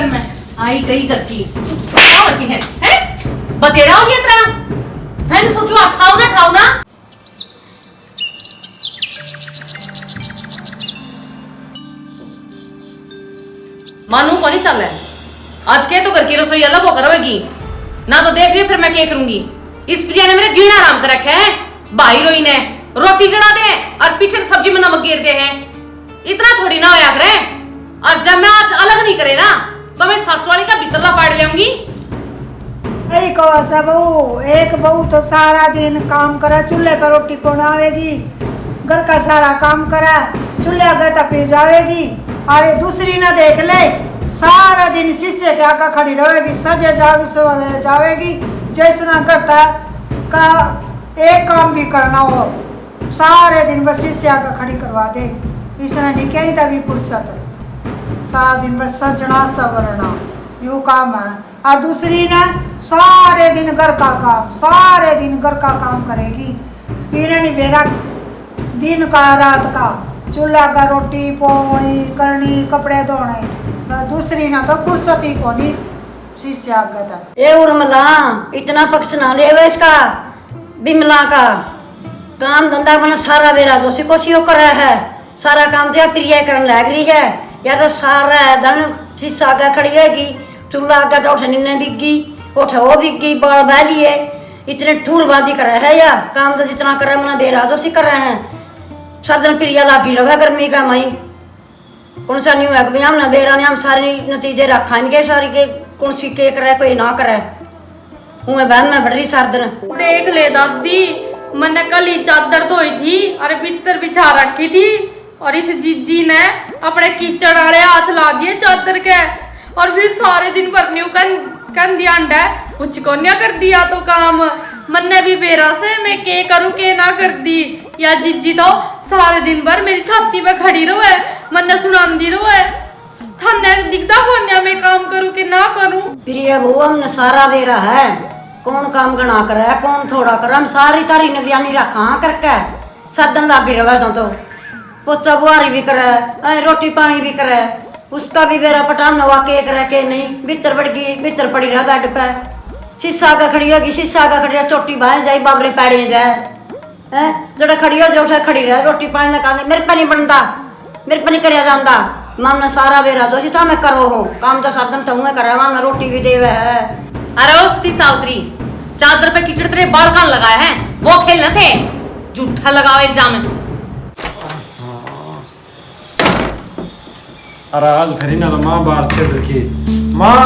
घर में आई गई करती क्या होती है बतेरा हो गया तेरा है सोचो आप ठाओ ना मानू को नहीं चल रहा है आज के तो घर की रसोई अलग होकर होगी ना तो देख रही फिर मैं क्या करूंगी। इस प्रिया ने मेरे जीना आराम कर रखा है। भाई रोई ने रोटी चढ़ा दे और पीछे से सब्जी में नमक गिर दे हैं। इतना थोड़ी ना होया करे। और जब मैं आज अलग नहीं करे ना तो मैं सासू वाली का बितला फाड़ लेंगी। एक बहू तो सारा दिन काम करा, चूल्हे पर रोटी बनावेगी, घर का सारा काम करा, चूल्हे आगे तपी जाएगी। अरे दूसरी ना देख ले, सारा दिन शीशे के आगे खड़ी रहेगी, सजे जावेगी। जैसा करता का एक काम भी करना हो सारे दिन बस शीशे आगे खड़ी करवा दे। इसने नहीं कही तभी फुर्सत, सारा दिन बस सजना सवरना यू काम है। और दूसरी ना सारे दिन घर का काम, सारे दिन घर का काम करेगी। इन्हें नहीं मेरा दिन का रात का चूल्हा का रोटी पोनी करनी, कपड़े धोने। दूसरी ना तो फुर्सत ही को नहीं शीशे आगे तक। ए उर्मिला इतना पक्ष ना ले इसका बिमला का काम धंधा बना सारा बेरा दोषी कोशिश कर रहा है। सारा काम तो प्रिया करने लग रही है। या तो सारा धन शीशा आगे खड़ी होगी, चूल्हा आगे तो उठनी ने बिकी, उठ वो बिकी, बाल बैली है। इतने ठूरबाजी कर रहे हैं या काम तो जितना कर रहे हैं मना दे रहा दोषी कर रहे हैं। सारा दिन प्रिया लागी रहा गर्मी का मई कौन सा नहीं हुआ कि हम ना बेरा ने हम सारे नतीजे रखा इनके सारी के कौन सी के करे कोई ना करे। हूँ बहन में बढ़ रही सार दिन देख ले दादी मैंने कल ही चादर धोई थी और बिस्तर बिछा रखी थी और इस जीजी ने अपने कीचड़ वाले हाथ ला दिए चादर के और फिर सारे दिन भर न्यू कन दिया अंडा कुछ को नहीं कर दिया तो काम मन्ने भी बेरा से मैं के करूँ के ना कर दी। या जीजी तो सारे दिन भर मेरी छाती पे खड़ी रहो है, मन्ने सुनांदी रहो है। थाने दिखता कौन मैं काम करूँ के ना करूँ। प्रिया बहू हमने सारा बेरा है, कौन काम गना करे कौन थोड़ा करे, हम सारी तारी निगरानी रखा करके सर्दन लागी रहे तो पोचा बुआरी भी करे, रोटी पानी भी करे, उसका भी बेरा पटान नवा के करे के नहीं। भीतर बढ़ गई भीतर पड़ी रहा बेड पे, शीशा का खड़ी होगी, शीशा का खड़ी चोटी बाहे जाए बाबरे पैड़े जाए है जरा खड़ी हो जो खड़ी रहे, रोटी पानी लगा मेरे पे नहीं बनता, मेरे पे नहीं करिया जाता। मामने सारा बेरा दो था मैं करो हो काम तो साधन तो हुए करे, मामने रोटी भी देवे है। अरे उसती साउतरी चादर पे कीचड़ तेरे बाल कान लगाए हैं वो खेल न थे, झूठा लगाओ इल्जाम। अरे आज घरी ना माँ बाहर छेड़ रखी माँ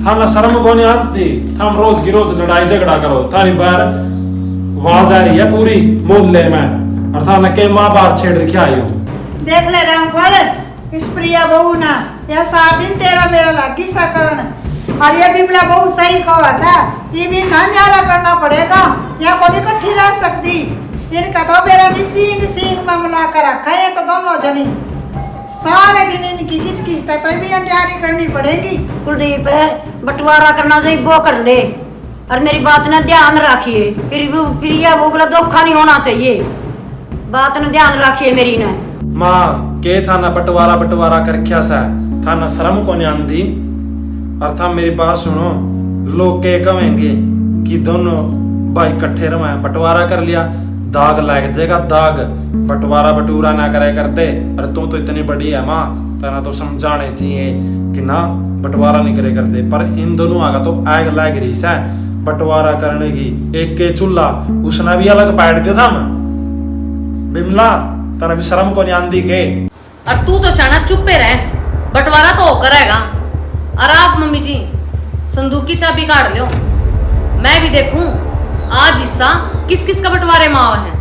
थाना शर्म को नहीं आती, हम रोज की रोज लड़ाई झगड़ा करो, थानी बाहर आवाज आ रही है पूरी मोहल्ले में और थाना के माँ बाहर छेड़ रखी आई हो। देख ले रामफल इस प्रिया बहू ना या सात दिन तेरा मेरा लागी सा करन और ये बिमला बहू सही कहा सा ये भी ना न्यारा करना पड़ेगा या कोई इकट्ठी रह सकती। इनका तो मेरा नहीं सींग सींग मामला कर रखा है तो दोनों जनी सारे दिन इनकी किच तो भी न्यारी करनी पड़ेगी। कुलदीप बंटवारा करना चाहिए वो कर ले और मेरी बात ने ध्यान रखिए, फिर प्रिया बहू का धोखा नहीं होना चाहिए, बात ने ध्यान रखिए मेरी ने। माँ के थाना बंटवारा कर क्या सा थाना शर्म को नहीं आती और था मेरी बात सुनो, लोग के कहेंगे कि दोनों भाई इकट्ठे रहे बंटवारा कर लिया दाग लग जाएगा दाग, बंटवारा बटूरा ना करे करते। अरे तू तो इतनी बड़ी है माँ तना तो समझाने चाहिए कि ना बंटवारा नहीं करे करते, पर इन दोनों आगा तो आग लग रही है बंटवारा करने की। एक के चूल्हा उसने भी अलग बैठ दिया था मैं बिमला तना भी शर्म को नहीं आंदी के। और तू तो शाना चुप पे रहे, बंटवारा तो होकर रहेगा। और आप मम्मी जी संदूक की चाबी काट लो, मैं भी देखूं आज हिस्सा किस किस का बंटवारे मावा है।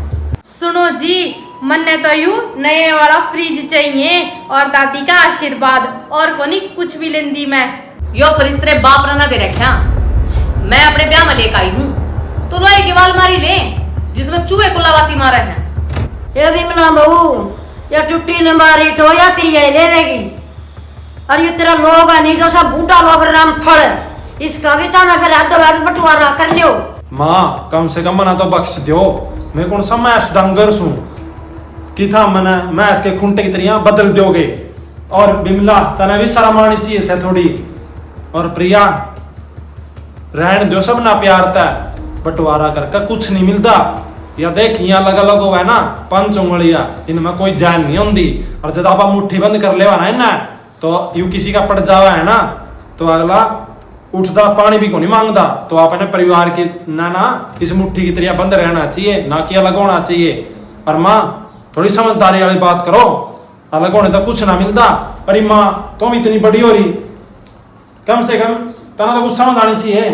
सुनो जी मन्ने तो यू नए वाला फ्रिज चाहिए और दादी का आशीर्वाद और को नहीं कुछ भी लेंदी मैं। यो फ्रिज तेरे बाप ने ना दे रखा, मैं अपने ब्याह में लेकर आई हूँ। तो लोहे की वालमारी ले जिसमें चूहे को लावाती मारे हैं। ये बिमला बहू या टुट्टी लंबारी तो या प्रिया ले लेगी और ये तेरा लोग है नहीं जो सब बूढ़ा लोग राम फल इसका भी था मैं फिर हाथ दबा के बंटवारा कर लियो। माँ कम से कम मना तो बख्श दो, मैं कौन सा मैं डंगर सू कि था मना मैं इसके खुंटे की तरह बदल दोगे। और बिमला तना भी शर्म आनी चाहिए से थोड़ी, और प्रिया रहन दो सब ना प्यार तय बंटवारा करके कुछ नहीं मिलता। या देख यहाँ अलग अलग हुआ है ना 5 उंगलियां इनमें कोई जान नहीं होती। और जब आप मुट्ठी बंद कर लेवा ना तो यू किसी का पड़ जावा है ना तो अगला उठता पानी भी को नहीं मांगता। तो आप अपने परिवार की ना इस मुट्ठी की तरह बंद रहना चाहिए, ना कि अलग होना चाहिए। और माँ थोड़ी समझदारी वाली बात करो, अलग होने तो कुछ ना मिलता। पर माँ तुम इतनी बड़ी हो रही, कम से कम तना तो कुछ समझ आनी चाहिए।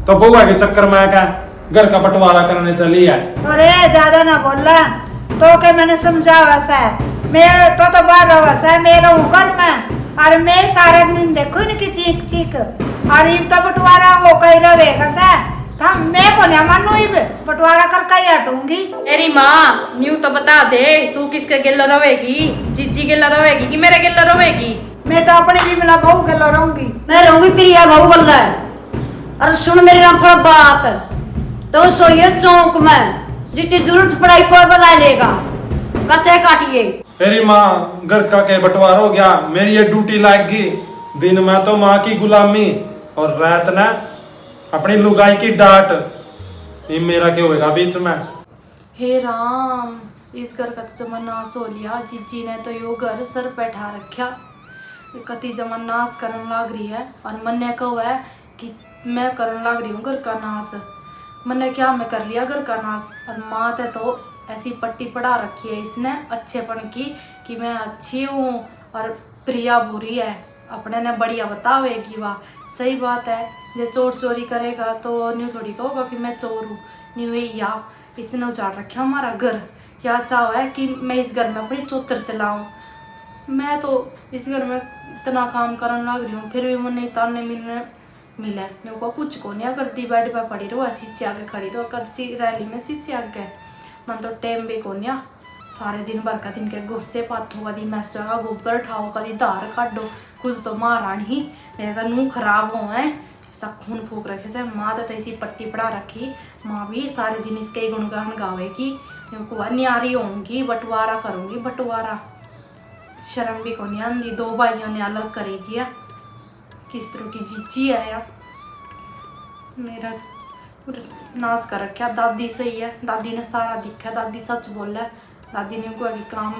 तो बउआ के चक्कर में क्या घर का बंटवारा करने चली है। अरे ज्यादा ना बोलना तो के मैंने समझावा सा मैं तो बाहर रहा सा मैं रहूं घर में और मैं सारे दिन देखो इनकी चीख चीख और इब तो बंटवारा हो कहीं रहेगा सा था मैं को नहीं मानू इब बंटवारा कर कहीं हटूंगी। तेरी माँ न्यू तो बता दे तू किसके गिल्लो रवेगी, जीजी गिल्लो रवेगी कि मेरे गिल्लो रवेगी? मैं तो अपने भी मिला बहू के लो रहूंगी। मैं रहूंगी प्रिया बहू बोल रहा है। और सुन मेरी रामफल बात, तो सोइए चौक में जितनी जरूरत पड़ाई कोई बता लेगा, कच्चे काटिए। मेरी माँ घर का के बंटवारा हो गया, मेरी ये ड्यूटी लग गई। दिन में तो माँ की गुलामी और रात ने अपनी लुगाई की डांट। ये मेरा क्या होएगा बीच में? हे राम, इस घर का तो जमा नाश हो लिया। जीजी ने तो यो घर सर पे ठा रखा, कति जमा नाश करन लाग रही है। और मन ने कहो है कि मैं करन लाग रही हूँ घर का नाश। मैंने क्या मैं कर लिया घर का नाश? और माँ ते तो ऐसी पट्टी पढ़ा रखी है इसने अच्छेपन की कि मैं अच्छी हूँ और प्रिया बुरी है। अपने ने बढ़िया बतावेगी वाह। सही बात है, जो चोर चोरी करेगा तो न्यू थोड़ी कहोगा कि मैं चोर हूँ। न्यू ही या इसने उजाड़ रखा हमारा घर, या चाह है कि मैं इस घर में अपनी चौतर चलाऊँ। मैं तो इस घर में इतना काम करने लग रही हूँ फिर भी मुझे ताने मिले मेरे को कुछ को नहीं करती। बेड पे पड़ी रहो, शीशे आगे खड़ी रहो, कद रैली में शीशे आगे मन तो टाइम भी को नहीं। सारे दिन भर का दिन के गुस्से पाथो, कदी मैस जगह गोबर उठाओ, कदी धार काटो। खुद तो महारानी मेरे तो मुँह खराब हो है, सब खून फूक रखे से। माँ तो ऐसी पट्टी पड़ा रखी, माँ भी सारे दिन इसके ही गुणगान गावेगी। मेरे को न्यारी होंगी, बंटवारा करूँगी बंटवारा। शर्म भी को नहीं आती, 2 भाइयों ने अलग कर दिया। किस तरह की जीजी है यार, मेरा पूरा नाश कर रखा। दादी सही है, दादी ने सारा दिखा, दादी सच बोल है। दादी ने को कि काम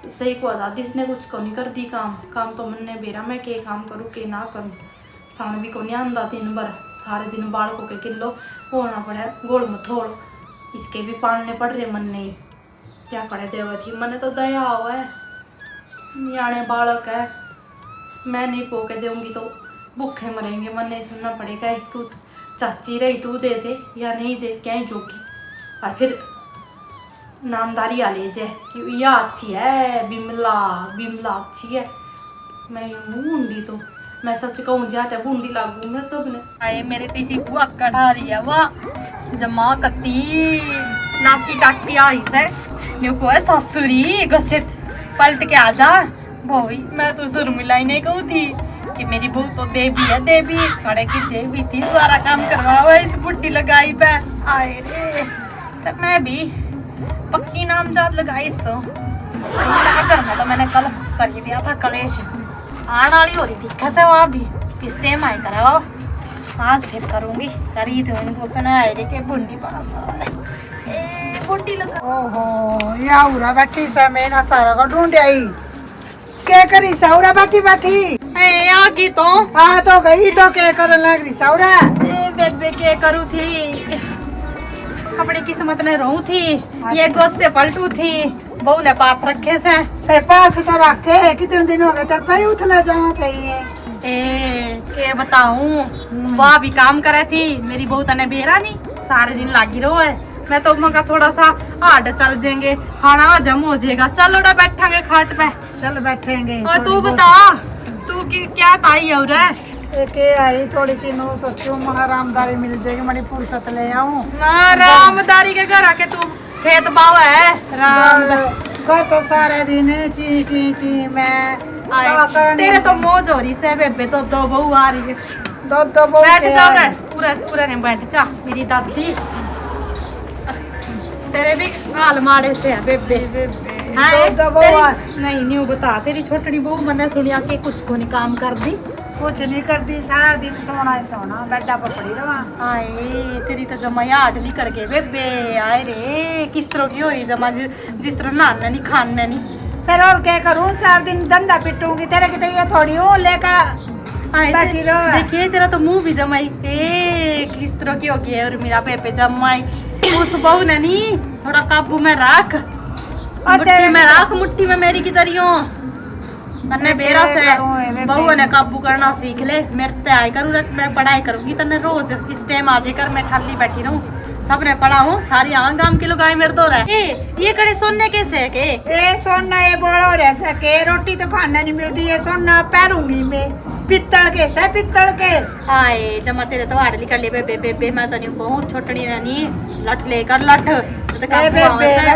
सही को, दादी इसने कुछ को नहीं कर दी काम तो मन ने बेरा मैं के काम करूँ के ना करूँ। सान भी को नहीं आंदा दिन भर, सारे दिन बाल को के किलो होना पड़े गोल मथोड़, इसके भी पालने पड़ रहे मन ने। क्या करे देवा जी, मन तो दया हुआ है, याने बालक है, मैं नहीं पोके दूंगी तो भूखे मरेंगे। मन नहीं सुनना पड़ेगा, तू चाची रही तू दे दे या नहीं जे क्या जोगी। और फिर नामदारी आ ले जाए कि यह अच्छी है, बिमला बिमला अच्छी है। मैं बूंदी तो मैं सच कहूँ जाते बूंदी लागू मैं सब ने। आए मेरे तो इसी बुआ कढ़ा रही है वाह, जमा कती नाच की टाटी आई से न्यू को है ससुरी गुस्से पलट के आ जा भोई। मैं तो सुरमिला ही नहीं कहूँ थी कि मेरी बहू तो देवी है, देवी खड़े की देवी थी, सारा काम करवा हुआ इस बुट्टी लगाई पे। आए रे तो मैं भी पक्की नामजाद लगाई सो करना। तो मैंने कल कर ही दिया था कलेश, आने वाली हो रही थी कैसे वहाँ भी किस टाइम आए करो, आज फिर करूँगी। करी तो इनको सुना है के बुंडी पास बुट्टी लगा। ओहो या उरा बैठी से मैं ना सारा को ढूंढ आई, क्या करी सौरा बैठी बैठी आ गई तो आ तो गई तो क्या करने लग रही सौरा? बेबे के करू थी, अपनी किस्मत ने रहू थी, ये गुस्से पलटू थी, बहू ने पात रखे से। पास तो रखे कितने दिन हो गए तेरे पे उठला जावा थे ये। के बताऊं, वह भी काम करे थी, मेरी बहू तने बेरा नहीं, सारे दिन लागी रहो है। मैं तो मगा थोड़ा सा आड़ चल जाएंगे, खाना हजम हो जाएगा। चल उड़ा बैठांगे खाट पे, चल बैठेंगे। और तू बता तू क्या ताई हो रहा है? के आई थोड़ी सी नो सोचू महा रामदारी मिल जाएगी, मणि फुर्सत ले आऊं। रामदारी के घर आके तू खेत बाव है राम घर तो सारे दिन ची ची ची मैं तेरे तो मौज हो रही से बेबे, तो 2 बहू आ रही है। दो बैठ जा, बैठ पूरा नहीं बैठ जा मेरी दादी। तेरे भी हाल माड़े से है बेबे। हाय, तो बहू नहीं न्यू बता तेरी छोटनी बहू मैंने सुनिया कि कुछ को नहीं काम कर दी। कुछ नहीं करती, सारा दिन सोना ही सोना, बेटा पर पड़ी रहा। आए तेरी तो जमा याद नहीं कर गए बेबे। आए रे किस तरह की हो रही जमा जिस तरह नाना नहीं खाना नहीं। फिर और क्या करूं, सारा दिन डंडा पिटूंगी, तेरे की तरह थोड़ी हूँ लेकर बैठी रहो। देखिए तेरा तो मुंह भी जमाई किस तरह की हो गई है। और मेरा पेपे जमाई उस बहू ने नहीं थोड़ा काबू में रख, मुट्ठी में रख, मुट्ठी में मेरी की तरियो तन्ने बेरा से बहू ने काबू करना सीख ले। मेरे ते आए करूँ, मैं पढ़ाई करूंगी तन्ने रोज इस टाइम आ जाकर मैं ठाली बैठी रहूं। सबने पढ़ा हूँ, सारी गांव के लोग आए मेरे दो रहे। ये कड़े सोने कैसे है के? ए सोना ये बोलो रह सके, रोटी तो खाना नहीं मिलती है, सोना पैरूंगी मैं, पित्तल के से पित्तल के। आए जमा तेरे तो हाड़ कर ले बेबे बेबे, मैं तो नहीं कहूँ छोटनी रहनी लठ लेकर लठ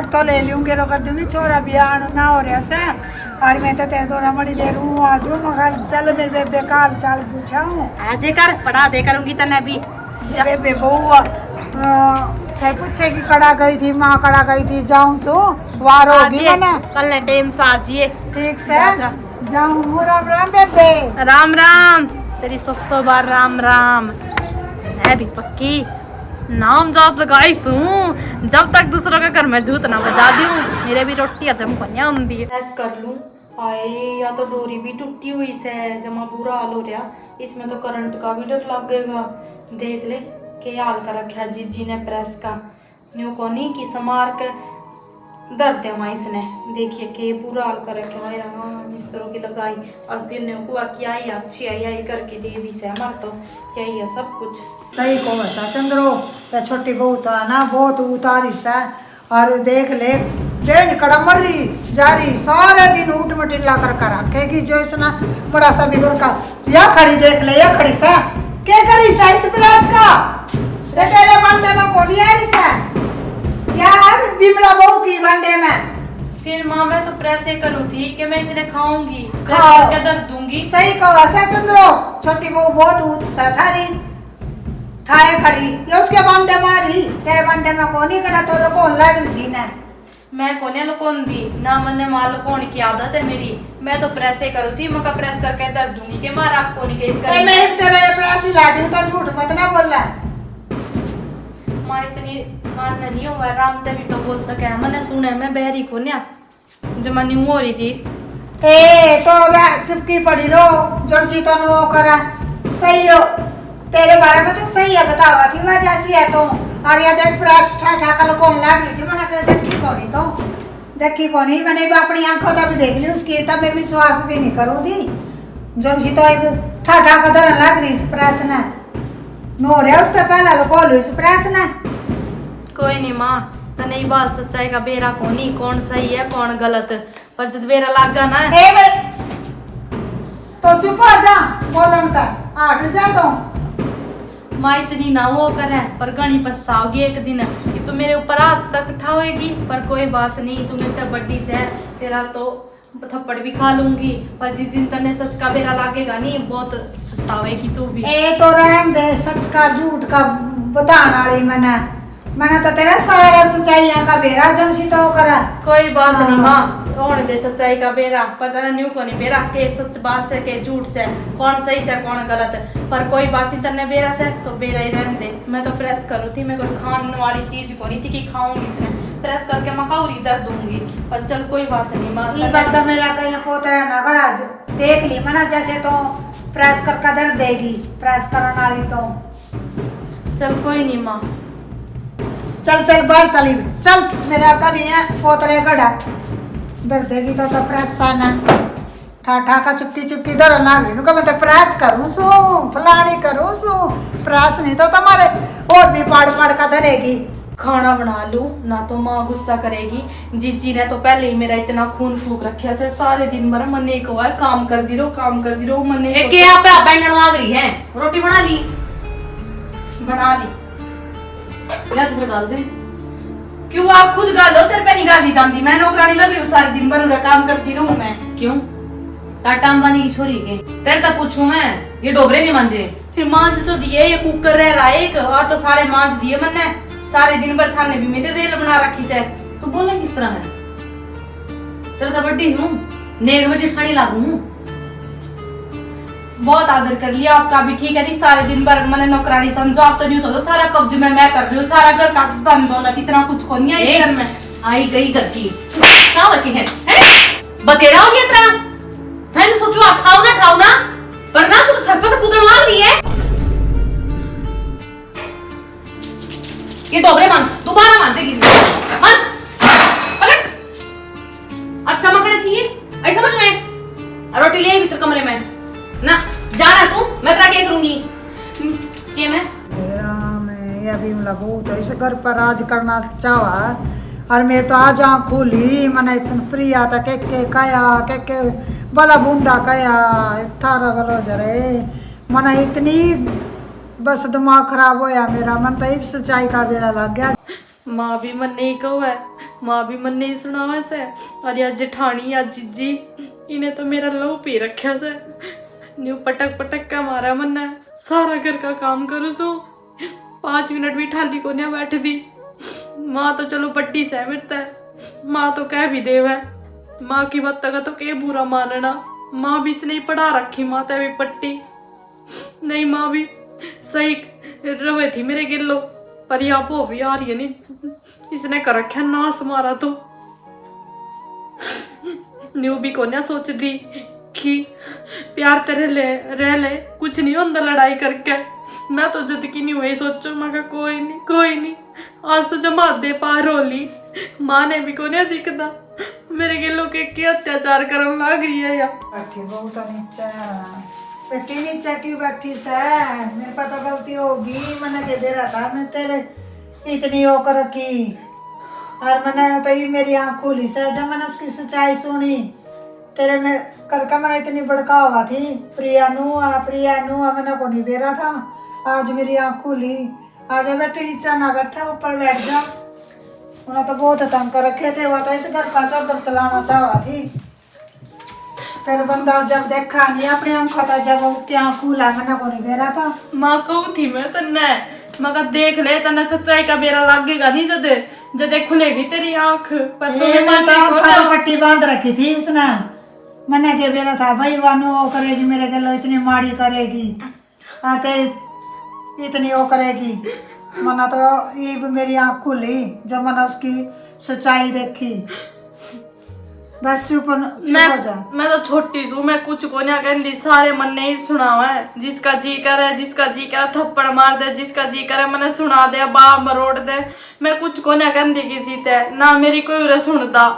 तो ले लूंगी, रो कर दूंगी, छोरा बियाह ना हो रहा से। और मैं तो तेरे द्वारा मड़ी दे रूँ आज मगर चल मेरे बेबे काल चाल पूछाऊं आज कर पढ़ा दे करूंगी तने भी। बेबे बहू पूछे की कड़ा गई थी, माँ कड़ा गई थी, जाऊं सो वार होगी ना कल ने टाइम से आजिए। ठीक से जाऊं। राम राम बेबे। राम राम तेरी 100 बार राम राम। मैं भी पक्की नाम जाप लगाई सू, जब तक दूसरों के घर में जूत ना बजा दूं मेरे भी रोटी हजम कोन्या होंदी है। ऐस कर लूं। आए या तो डोरी भी टूटी हुई से जमा बुरा हाल हो रहा, इसमें तो करंट का भी डर लगेगा। देख ले के हाल कर रखा जीजी ने प्रेस का, न्यू को नहीं कि समार के दर्द है इसने। देखिए के पूरा हाल कर रखा है, इस तरह की लगाई और फिर न्यू को कि आई अच्छी आई करके दे भी से हमार तो यही है सब कुछ। सही को वैसा चंद्रो या छोटी बहू था ना बहुत उतारी सा। और देख ले डेढ़ कड़ा मर रही जा रही, सारे दिन ऊट मटिल्ला कर रखेगी जो इसना बड़ा सा बिगड़ का। या खड़ी देख ले, या खड़ी सा क्या करी सा इस ब्लाउज का तेरे बंडे में को नहीं आ रही सा, या बिमला बहू की बंडे में। फिर माँ मैं तो प्रेसे करूँ थी कि मैं इसे खाऊंगी, खाओ। क्या दर्द दूंगी। सही कहा सा चंद्रो, छोटी बहू बहुत उत्साह था रही ठाए खड़ी, ये उसके बंडे मारी, तेरे बंडे में को नहीं कड़ा तो कौन लग थी ना। मैं कोने लुकोन दी ना, मन्ने माल लुकोन की आदत है मेरी। मैं तो प्रेसे करूँ थी, मका प्रेस करके दर्द दूंगी के मारा आपको नहीं केस कर। मैं तेरे प्रेस ही ला दूं तो झूठ मत ना बोल रहा। माँ इतनी मान नहीं हुआ, राम ते भी तो बोल सके। मैंने सुना मैं बहरी को न्या जमानी हो रही थी। ए तो चुपकी पड़ी रो, जर्सी तो नो करा सही हो, तेरे बारे में तो सही है बतावा थी मैं जैसी है तो। और ये देख प्रेस ठा कल कौन लाग रही थी, मैंने कहा देखी कौन तो देखी कौन ही, मैंने भी अपनी आंखों तक देख ली उसकी, तब मैं विश्वास भी नहीं करूँ थी। जर्सी तो ठा का धरन लाग रही इस प्रेस ने नो रे, उससे पहले लुको लो इस प्रेस ने। कोई नहीं माँ तो नहीं बात सच्चाई का बेरा कोनी, कौन सही है कौन गलत, पर जब बेरा लागा ना तो चुप हो जा, बोलन तक हट जा तो। माँ इतनी ना वो करे, पर गणी पछताओगी एक दिन कि तू मेरे ऊपर हाथ तक उठाओगी। पर कोई बात नहीं, तू मेरे तक बड्डी से तेरा तो थप्पड़ भी खा लूंगी, पर जिस दिन तने सच का बेरा लागेगा नहीं बहुत पछतावेगी तू भी। ए तो रहन दे, सच का झूठ का बताने वाली मैंने तो तेरा सारा सच्चाइयां का बेरा जमसी तो करा। कोई बात नहीं माँ, होने दे सच्चाई का बेरा, पता ना न्यू को नहीं बेरा के सच बात से के झूठ से, कौन सही से कौन गलत है। पर कोई बात नहीं, तन्ने बेरा से तो बेरा ही रहने दे। मैं तो प्रेस करूँ थी, मैं कोई खाने वाली चीज को नहीं थी कि खाऊंगी इसने, प्रेस करके मकाऊरी दर्द दूंगी। पर चल कोई बात नहीं माँ, ये बात तो मेरा कहीं पोतरा ना करा देख ली मना, जैसे तो प्रेस करके दर्द देगी प्रेस करने वाली तो। चल कोई नहीं माँ, चल चल बाहर चली चल, मेरा कभी है पोतरे गड़ा दर्द देगी तो प्रेस आना ठा का चुपकी चुपकी दर लाग रही नुका, मैं तो प्रेस करूँ सो फलानी करूँ सो प्रेस नहीं तो तुम्हारे और भी पाड़ का धरेगी। खाना बना लूं ना तो माँ गुस्सा करेगी। जीजी ने तो पहले ही मेरा इतना खून फूक रखा से, सारे दिन भर मन एक हुआ है काम कर दी रहो मन एक के यहाँ पे आप बैंगन लाग रही है, रोटी बना ली या तो डाल दे। क्यों आप खुद गालो, तेरे पे नहीं गाली जानती, मैं नौकरानी लग रही हूँ, सारे दिन भर काम करती रहूं मैं। क्यों टाटा अंबानी की छोरी के तेरे तक पूछूं मैं, ये डोबरे नहीं मांझे। फिर मांझ तो दिए, ये कुकर रह रहा है एक, और तो सारे मांझ दिए मैंने, सारे दिन भर थाने भी मेरे रेल बना रखी से। तू बोले किस तरह है? तेरा तो बड्डी हूँ, नेक में जेठानी लागू। बहुत आदर कर लिया आपका भी, ठीक है नहीं, सारे दिन भर मैंने नौकरानी समझो, आप तो नहीं समझो, सारा कब्जे में मैं कर रही हूँ, सारा घर का धन दौलत इतना कुछ को नहीं है इस घर में। आई गई घर की शावती है बतेरा हो गया तेरा। मैंने सोचो ठाऊ ना पर ना तू तो सर पर कूदने लाग रही है। ये डोबरे मान दोबारा मान जाएगी मान पकड़। अच्छा मखना चाहिए ऐ समझ में, रोटी ले आई भीतर कमरे में ना, जाना तू, मैं तेरा क्या करूंगी। क्या मैं मेरा मैं ये अभी लगू तो इस घर पर राज करना चाहा और मैं तो आज आँख खुली मैंने इतना प्रिया था के कया के बला बुंडा कया थारा बलो जरे मैंने इतनी बस दिमाग खराब होया मेरा मन तो इस सच्चाई का बेरा लग गया। माँ भी मन नहीं कहो है, माँ भी मन नहीं सुनावा से, और या जेठानी या जीजी इन्हें तो मेरा लो पी रखा से। न्यू पटक पटक का मारा मन है, सारा घर का काम करूँ सो 5 मिनट भी ठाली को नहीं बैठ दी। माँ तो चलो बट्टी सह मिलता है, माँ तो कह भी देव है, माँ की बात का तो के बुरा मानना। माँ भी इसने पढ़ा रखी, माँ तो भी पट्टी नहीं, माँ भी सही रवे थी मेरे गिल्लो, पर यहाँ वो भी आ रही है नहीं, इसने कर रखा नास मारा तो। न्यू भी को ना सोच दी कि प्यार तेरे ले रह ले, कुछ नहीं होता लड़ाई करके। मैं तो जद की नहीं हुई सोचो, मैं कहा कोई नहीं आज तो जमा दे पार होली। माँ ने भी को नहीं दिखता मेरे गिल्लो के अत्याचार करने लग रही है। या बैठी बहुत नीचा बेटी नीचा क्यों बैठी से, मेरे पता गलती होगी, मैंने के दे रहा था मैं तेरे इतनी वो कर रखी और मैंने तो ये मेरी आँख खोली से जब मैंने उसकी सच्चाई सुनी तेरे में करके मैंने इतनी भड़का हुआ थी प्रिया नू मैंने को नहीं बेरा था। आज मेरी आँख खुली, आज बेटी नीचा ना बैठा ऊपर बैठ जा। उन्हें तो बहुत तंग कर रखे थे, वो तो इस घर का चादर चलाना चाहा थी। फिर बंदा जब देखा नहीं अपने आँखों था, जब उसकी आँख खुला मैंने को नहीं बेरा था। माँ कहू थी मैं तन्ने, मैं कहा देख ले तन्ने सच्चाई का बेरा लागेगा नहीं जदे खुलेगी तेरी आँख। पर तुम्हें मैं तो आँखों में पट्टी बांध रखी थी उसने, मैंने के बेरा था भाई वानू वो करेगी मेरे गलो इतनी माड़ी करेगी आते इतनी वो करेगी। मना तो ये भी मेरी आँख खुली जब मैंने उसकी सच्चाई देखी। बस चुप हो जा। मैं तो छोटी सू, मैं कुछ को नहीं कहती, सारे मन ने ही सुनावा है। जिसका जी करे थप्पड़ मार दे, जिसका जी करे मैंने सुना दे बाप मरोड़ दे, मैं कुछ को नहीं कहती किसी ते, ना मेरी कोई उरे सुनता।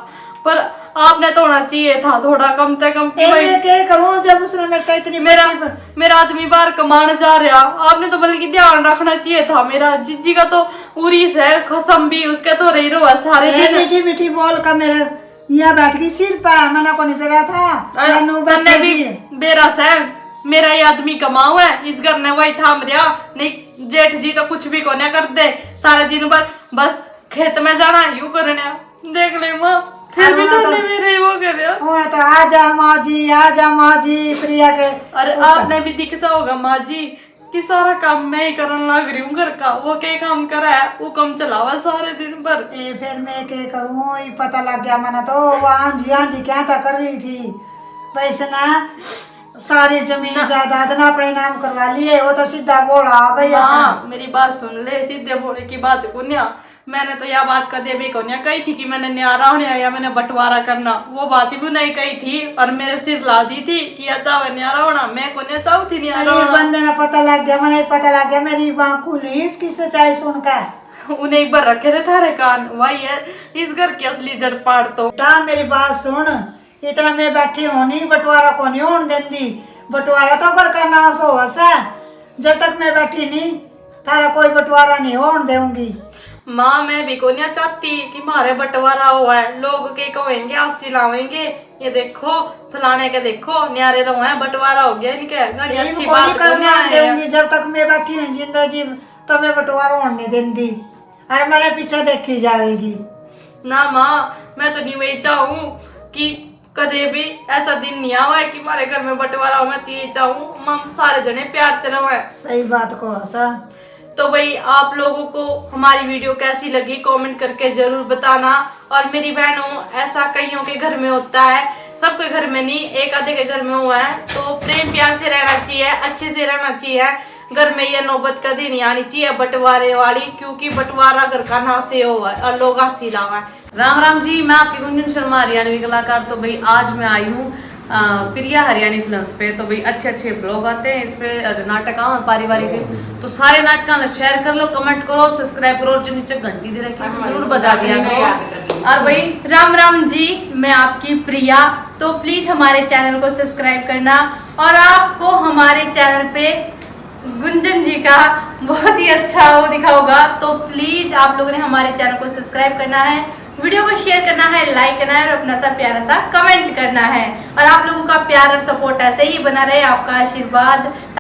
पर आपने तो होना चाहिए था थोड़ा कम से कम कि भाई क्या करूं जब उसने मेरे इतनी मेरा आदमी बाहर कमाने जा रहा, आपने तो बल्कि ध्यान रखना चाहिए था मेरा। जिज्जी का तो उरीस है खसम भी, उसके तो रही रो सारे दिन। मीठी मीठी बोल का मेरे यहाँ बैठ गई सिर पर, मैंने को नहीं बेरा था। तन्ने भी बेरस है, मेरा ही आदमी कमाऊ है, इस घर ने वही थाम रहा नहीं। जेठ जी तो कुछ भी को नहीं करते, सारे दिन भर बस खेत में जाना यूं करना। देख ले माँ फिर भी तो मेरे वो कर रहा तो आजा माँ जी प्रिया के। अरे आपने भी दिखता होगा माँ जी कि सारा काम मैं ही करने लग रही हूँ घर का, वो क्या काम करा है, वो कम चलावा सारे दिन भर। फिर मैं क्या करूँ, ये पता लग गया मैंने तो वो आंजी क्या था कर रही थी। वैसे ना सारी जमीन जायदाद ना अपने नाम करवा लिए, वो तो सीधा बोला भाई। हाँ मेरी बात सुन ले, सीधे बोले की बात कुन्या। मैंने तो यह बात कदे भी कोन्या कही थी कि मैंने न्यारा होने या मैंने बंटवारा करना, वो बात भी नहीं कही थी और मेरे सिर ला दी थी कि अच्छा न्यारा होना, मैं को चाहू थी न्यारा होना। बंदे ने पता लग गया, मैंने पता लग गया, मेरी आँख खुली इसकी सच्चाई सुनकर। उन्हें एक बार रखे थे थारे कान, वही है इस घर की असली जड़ पाड़। तो मेरी बात सुन, इतना मैं बैठी होनी बंटवारा को नहीं होने देंदी, बंटवारा तो घर का नाश हो वैसा। जब तक मैं बैठी नहीं थारा कोई बंटवारा नहीं होने दूंगी। माँ मैं भी को नहीं चाहती कि मारे बंटवारा हुआ है, लोग के कहेंगे आसी लावेंगे, ये देखो फलाने के देखो न्यारे रहो है बंटवारा हो गया इनके। घड़ी अच्छी बात करना दूंगी जब तक मैं बैठी नहीं जिंदा जी, तो मैं बंटवारा होने देंदी, अरे मेरे पीछे देखी जाएगी ना। माँ मैं तो नहीं वही चाहूँ कि कदे भी ऐसा दिन नहीं आवा है कि हमारे घर में बंटवारा हो। मैं तो ये चाहूँ हम सारे जने प्यार ते रहो है। सही बात को ऐसा तो भाई आप लोगों को हमारी वीडियो कैसी लगी कमेंट करके जरूर बताना। और मेरी बहनों, ऐसा कईयों के घर में होता है, सबके घर में नहीं, एक आधे के घर में हुआ है। तो प्रेम प्यार से रहना चाहिए, अच्छे से रहना चाहिए। घर में ये नौबत कभी नहीं आनी चाहिए बंटवारे वाली, क्योंकि बंटवारा घर का ना से हुआ है और लोग हंसी लावा है। राम राम जी, मैं आपकी गुंजन शर्मा हरियाणवी कलाकार। तो भाई आज मैं आई हूँ प्रिया हरियाणी फिल्म्स पे। तो भाई अच्छे अच्छे ब्लॉग आते हैं इस पे, नाटक पारिवारिक। तो सारे नाटक शेयर कर लो, कमेंट करो, सब्सक्राइब करो, जो नीचे घंटी दे रखी है जरूर बजा दिया करो। और भाई राम राम जी, मैं आपकी प्रिया। तो प्लीज हमारे चैनल को सब्सक्राइब करना। और आपको हमारे चैनल पे गुंजन जी का बहुत ही अच्छा वो दिखा होगा, तो प्लीज आप लोगों ने हमारे चैनल को सब्सक्राइब करना है, वीडियो को शेयर करना है, लाइक करना है और अपना सा प्यारा सा कमेंट करना है। और आप लोगों का प्यार और सपोर्ट ऐसे ही बना रहे, आपका आशीर्वाद।